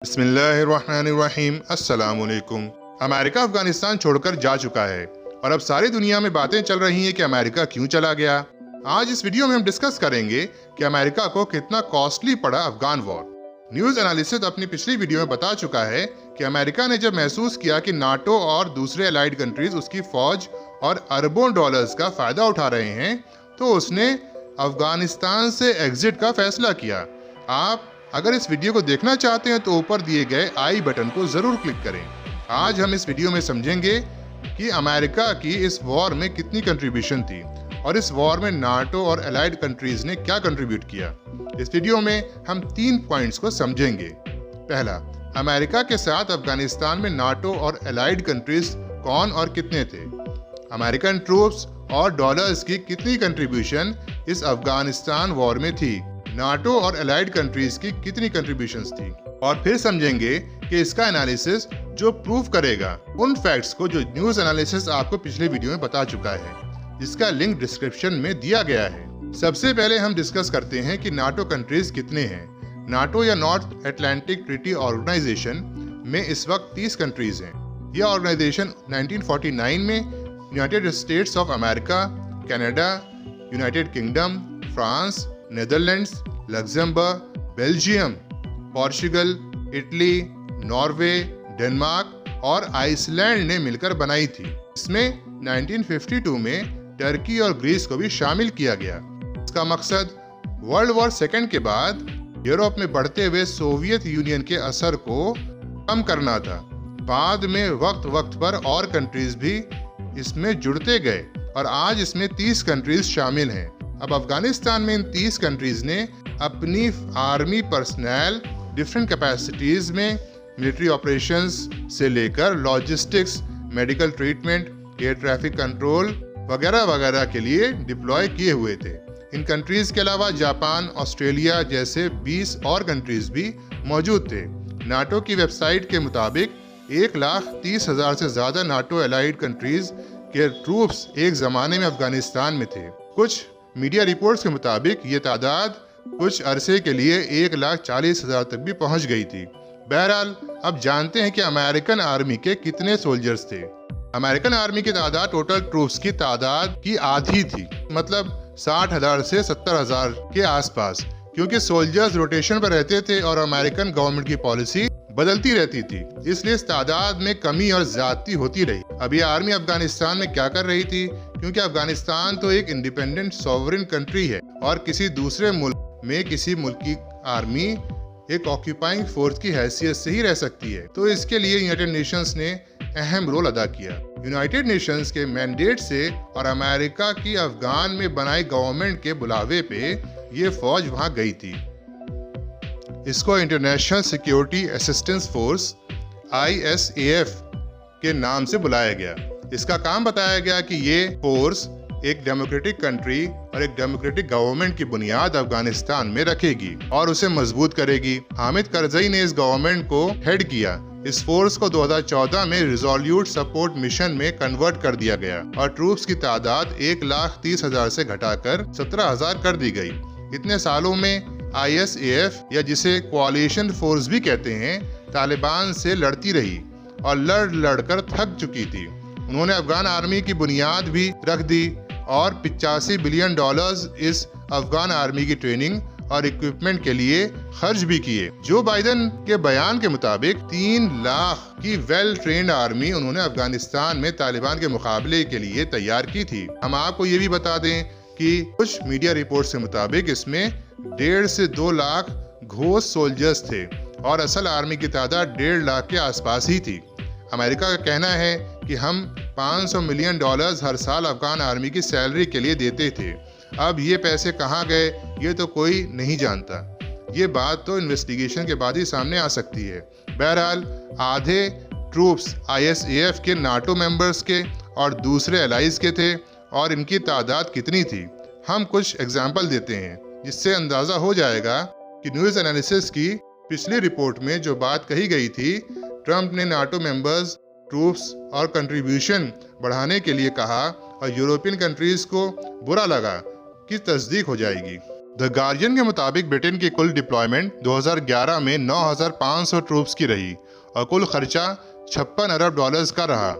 बिस्मिल्लाहिर्रहमानिर्रहीम। अस्सलाम वालेकुम। अमेरिका अफगानिस्तान छोड़कर जा चुका है और अब सारी दुनिया में बातें चल रही हैं कि अमेरिका क्यों चला गया। आज इस वीडियो में हम डिस्कस करेंगे कि अमेरिका को कितना कॉस्टली पड़ा अफगान वॉर। न्यूज एनालिसिस अपनी पिछली वीडियो में बता चुका है कि अमेरिका ने जब महसूस किया कि नाटो और दूसरे अलाइड कंट्रीज उसकी फौज और अरबों डॉलर्स का फायदा उठा रहे हैं तो उसने अफगानिस्तान से एग्जिट का फैसला किया। आप अगर इस वीडियो को देखना चाहते हैं तो ऊपर दिए गए आई बटन को जरूर क्लिक करें। आज हम इस वीडियो में समझेंगे कि अमेरिका की इस वॉर में कितनी कंट्रीब्यूशन थी और इस वॉर में नाटो और अलाइड कंट्रीज ने क्या कंट्रीब्यूट किया। इस वीडियो में हम 3 पॉइंट्स को समझेंगे। पहला, अमेरिका के साथ अफगानिस्तान में नाटो और अलाइड कंट्रीज कौन और कितने थे। अमेरिकन ट्रूप्स और डॉलर्स की कितनी कंट्रीब्यूशन इस अफगानिस्तान वॉर में थी। नाटो और अलाइड कंट्रीज की कितनी कंट्रीब्यूशंस थी। और फिर समझेंगे कि इसका एनालिसिस जो प्रूव करेगा उन फैक्ट्स को जो न्यूज एनालिसिस आपको पिछले वीडियो में बता चुका है, जिसका लिंक डिस्क्रिप्शन में दिया गया है। सबसे पहले हम डिस्कस करते हैं कि नाटो कंट्रीज कितने हैं। नाटो या नॉर्थ अटलांटिक ट्रीटी ऑर्गेनाइजेशन में इस वक्त 30 कंट्रीज हैं। यह ऑर्गेनाइजेशन 1949 में United states of America, Canada, United kingdom, France, Netherlands, Luxembourg, Belgium, Portugal, Italy, Norway, Denmark और आइसलैंड ने मिलकर बनाई थी। इसमें 1952 में टर्की और ग्रीस को भी शामिल किया गया। इसका मकसद वर्ल्ड वॉर सेकेंड के बाद यूरोप में बढ़ते हुए सोवियत यूनियन के असर को कम करना था। बाद में वक्त पर और कंट्रीज भी इसमें जुड़ते गए और आज इसमें 30 कंट्रीज शामिल हैं। अब अफगानिस्तान में इन 30 कंट्रीज ने अपनी आर्मी पर्सनल डिफरेंट कैपेसिटीज में मिलिट्री ऑपरेशंस से लेकर logistics, medical treatment, air traffic control वगैरह वगैरह के लिए डिप्लॉय किए हुए थे। इन कंट्रीज के अलावा जापान, ऑस्ट्रेलिया जैसे 20 और कंट्रीज भी मौजूद थे। नाटो की वेबसाइट के मुताबिक 1,30,000 से ज्यादा नाटो अलाइड कंट्रीज के ट्रूप्स एक जमाने में अफगानिस्तान में थे। कुछ मीडिया रिपोर्ट्स के मुताबिक ये तादाद कुछ अरसे के लिए 1,40,000 तक भी पहुंच गई थी। बहरहाल अब जानते हैं कि अमेरिकन आर्मी के कितने सोल्जर्स थे। अमेरिकन आर्मी की तादाद टोटल ट्रूप्स की तादाद की आधी थी, मतलब 60,000 से 70,000 के आसपास, क्योंकि सोल्जर्स रोटेशन पर रहते थे और अमेरिकन गवर्नमेंट की पॉलिसी बदलती रहती थी, इसलिए इस तादाद में कमी और ज्यादती होती रही। अब ये आर्मी अफगानिस्तान में क्या कर रही थी, क्योंकि अफगानिस्तान तो एक इंडिपेंडेंट सॉवरेन कंट्री है और किसी दूसरे मुल्क में किसी मुल्क की आर्मी एक ऑक्यूपाइंग फोर्स की हैसियत से ही रह सकती है। तो इसके लिए यूनाइटेड नेशंस ने अहम रोल अदा किया। यूनाइटेड नेशंस के मैंडेट से और अमेरिका की अफगान में बनाई गवर्नमेंट के बुलावे पे ये फौज वहां गई थी। इसको international security assistance force ISAF के नाम से बुलाया गया। इसका काम बताया गया कि ये फोर्स एक डेमोक्रेटिक कंट्री और एक डेमोक्रेटिक गवर्नमेंट की बुनियाद अफगानिस्तान में रखेगी और उसे मजबूत करेगी। हामिद करजई ने इस गवर्नमेंट को हेड किया। इस फोर्स को 2014 में रिजोल्यूट सपोर्ट मिशन में कन्वर्ट कर दिया गया और ट्रूप्स की तादाद 1,30,000 से घटाकर 17,000 कर दी गई। इतने सालों में ISAF या जिसे कोalition फोर्स भी कहते हैं, तालिबान से लड़ती रही और लड़ कर थक चुकी थी। उन्होंने अफगान आर्मी की बुनियाद भी रख दी और 85 बिलियन डॉलर्स इस अफगान आर्मी की ट्रेनिंग और इक्विपमेंट के लिए खर्च भी किए। जो बाइडेन के बयान के मुताबिक 3 लाख की वेल ट्रेन्ड आर्मी उन्होंने अफगानिस्तान में तालिबान के मुकाबले के लिए तैयार की थी। हम आपको ये भी बता दें कि कुछ मीडिया रिपोर्ट्स के मुताबिक इसमें 1.5 से 2 लाख घोस्ट सोल्जर्स थे और असल आर्मी की तादाद 1.5 लाख के आसपास ही थी। अमेरिका का कहना है कि हम 500 मिलियन डॉलर्स हर साल अफगान आर्मी की सैलरी के लिए देते थे। अब ये पैसे कहाँ गए ये तो कोई नहीं जानता। ये बात तो इन्वेस्टिगेशन के बाद ही सामने आ सकती है। बहरहाल आधे ट्रूप्स ISAF के नाटो मेंबर्स के और दूसरे एलाइज के थे और इनकी तादाद कितनी थी। हम कुछ एग्जाम्पल देते हैं जिससे अंदाजा हो जाएगा कि न्यूज एनालिसिस की पिछली रिपोर्ट में जो बात कही गई थी, ट्रंप ने नाटो मेंबर्स, ट्रूप्स और कंट्रीब्यूशन बढ़ाने के लिए कहा और यूरोपियन कंट्रीज को बुरा लगा कि तस्दीक हो जाएगी। द गार्जियन के मुताबिक ब्रिटेन की कुल डिप्लॉयमेंट 2011 में 9,500 ट्रूप्स की रही और कुल खर्चा 56 अरब डॉलर्स का रहा।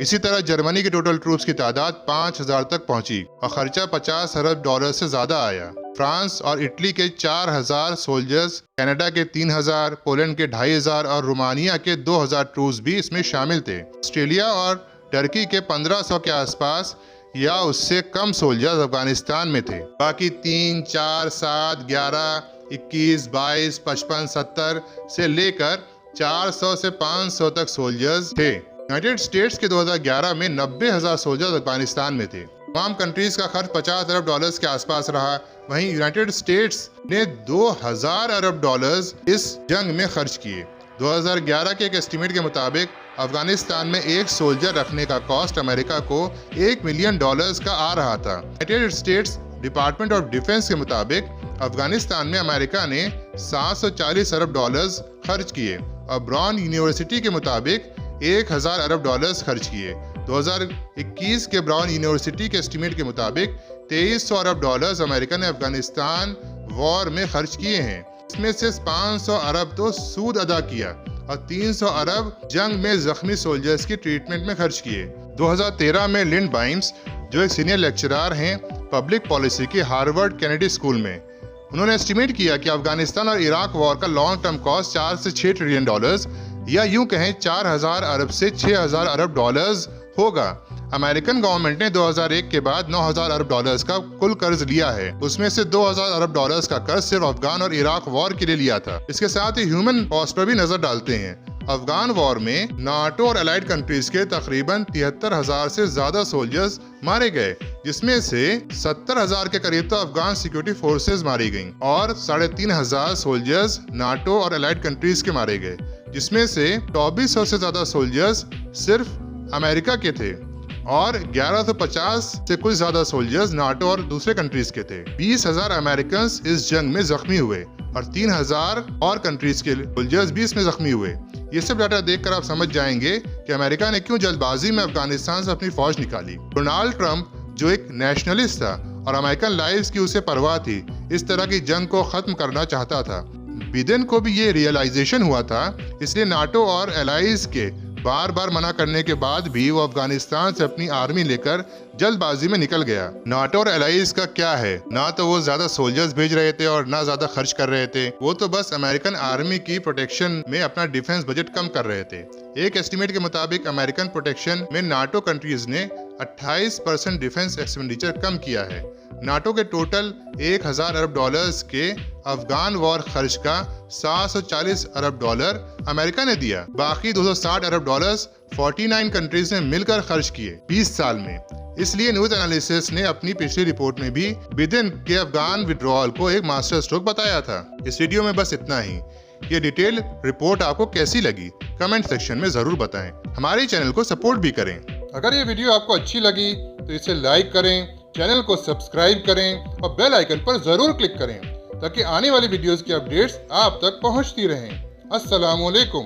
इसी तरह जर्मनी के टोटल ट्रूप्स की तादाद 5,000 तक पहुंची और खर्चा 50 अरब डॉलर से ज्यादा आया। फ्रांस और इटली के 4,000 सोल्जर्स, कनाडा के 3,000, पोलैंड के 2,500 और रोमानिया के 2,000 ट्रूप्स भी इसमें शामिल थे। ऑस्ट्रेलिया और टर्की के 1,500 के आसपास या उससे कम सोल्जर्स अफगानिस्तान में थे। बाकी 3, 4, 7, 11, 21, 22, 55, 70 से लेकर 400 से 500 तक सोल्जर्स थे। यूनाइटेड स्टेट्स के 2011 में 90,000 सोल्जर्स अफगानिस्तान में थे। तमाम कंट्रीज का खर्च 50 अरब डॉलर्स के आसपास रहा। वहीं यूनाइटेड स्टेट्स ने 2,000 अरब डॉलर्स इस जंग में खर्च किए। 2011 के एक एस्टीमेट के मुताबिक अफगानिस्तान में एक सोल्जर रखने का कॉस्ट अमेरिका को $1 मिलियन का आ रहा था। United states department of defence के मुताबिक अफगानिस्तान में अमेरिका ने 740 अरब डॉलर्स खर्च किए और ब्राउन यूनिवर्सिटी के मुताबिक 1,000 अरब डॉलर्स खर्च किए। 2021 के ब्राउन यूनिवर्सिटी के एस्टीमेट के मुताबिक 2,300 अरब डॉलर्स अमेरिका ने अफगानिस्तान वॉर में खर्च किए हैं। इसमें से 500 अरब तो सूद अदा किया और 300 अरब जंग में जख्मी सोल्जर्स की ट्रीटमेंट में खर्च किए। 2013 में लिंड बाइम्स, जो एक सीनियर लेक्चरर हैं पब्लिक पॉलिसी के हार्वर्ड कैनेडी स्कूल में, उन्होंने एस्टीमेट किया कि अफगानिस्तान और इराक वॉर का लॉन्ग टर्म कॉस्ट 4 से 6 ट्रिलियन डॉलर्स या यूं कहें 4,000 अरब से 6,000 अरब डॉलर्स होगा। अमेरिकन गवर्नमेंट ने 2001 के बाद 9,000 अरब डॉलर्स का कुल कर्ज लिया है। उसमें से 2,000 अरब डॉलर्स का कर्ज सिर्फ अफगान और इराक वॉर के लिए लिया था। इसके साथ ही ह्यूमन कॉस्ट पर भी नजर डालते हैं। अफगान वॉर में नाटो और अलाइड कंट्रीज के तकरीबन 73,000 से ज्यादा सोल्जर्स मारे गए, जिसमें से 70,000 के करीब तो अफगान सिक्योरिटी फोर्सेस मारी गईं और 3,500 सोल्जर्स नाटो और अलाइड कंट्रीज के मारे गए, जिसमें से 2,400 से ज्यादा सोल्जर्स सिर्फ अमेरिका के थे और 1,150 से कुछ ज्यादा सोल्जर्स नाटो और दूसरे कंट्रीज के थे। 20,000 अमेरिकन इस जंग में जख्मी हुए और 3,000 और कंट्रीज के सोल्जर्स भी इसमें जख्मी हुए। ये सब डाटा देखकर आप समझ जाएंगे कि अमेरिका ने क्यों जल्दबाजी में अफगानिस्तान से अपनी फौज निकाली। डोनाल्ड ट्रंप, जो एक नेशनलिस्ट था और अमेरिकन लाइव्स की उसे परवाह थी, इस तरह की जंग को खत्म करना चाहता था। बिडेन को भी ये रियलाइजेशन हुआ था, इसलिए नाटो और एलाइज के बार बार मना करने के बाद भी वो अफगानिस्तान से अपनी आर्मी लेकर जल्दबाजी में निकल गया। नाटो और एलाइज का क्या है, ना तो वो ज्यादा सोल्जर्स भेज रहे थे और ना ज्यादा खर्च कर रहे थे, वो तो बस अमेरिकन आर्मी की प्रोटेक्शन में अपना डिफेंस बजट कम कर रहे थे। एक एस्टीमेट के मुताबिक अमेरिकन प्रोटेक्शन में नाटो कंट्रीज ने 28% डिफेंस एक्सपेंडिचर कम किया है। नाटो के टोटल 1,000 अरब डॉलर्स के अफगान वॉर खर्च का 740 अरब डॉलर अमेरिका ने दिया। बाकी 260 अरब डॉलर्स 49 कंट्रीज ने मिलकर खर्च किए 20 साल में। इसलिए न्यूज एनालिसिस ने अपनी पिछली रिपोर्ट में भी बिडेन के अफगान विड्रॉल को एक मास्टर स्ट्रोक बताया था। इस वीडियो में बस इतना ही। ये डिटेल रिपोर्ट आपको कैसी लगी कमेंट सेक्शन में जरूर बताएं। हमारे चैनल को सपोर्ट भी करें। अगर ये वीडियो आपको अच्छी लगी तो इसे लाइक करें, चैनल को सब्सक्राइब करें और बेल आइकन पर जरूर क्लिक करें ताकि आने वाली वीडियोस की अपडेट्स आप तक पहुंचती रहें। अस्सलाम वालेकुम।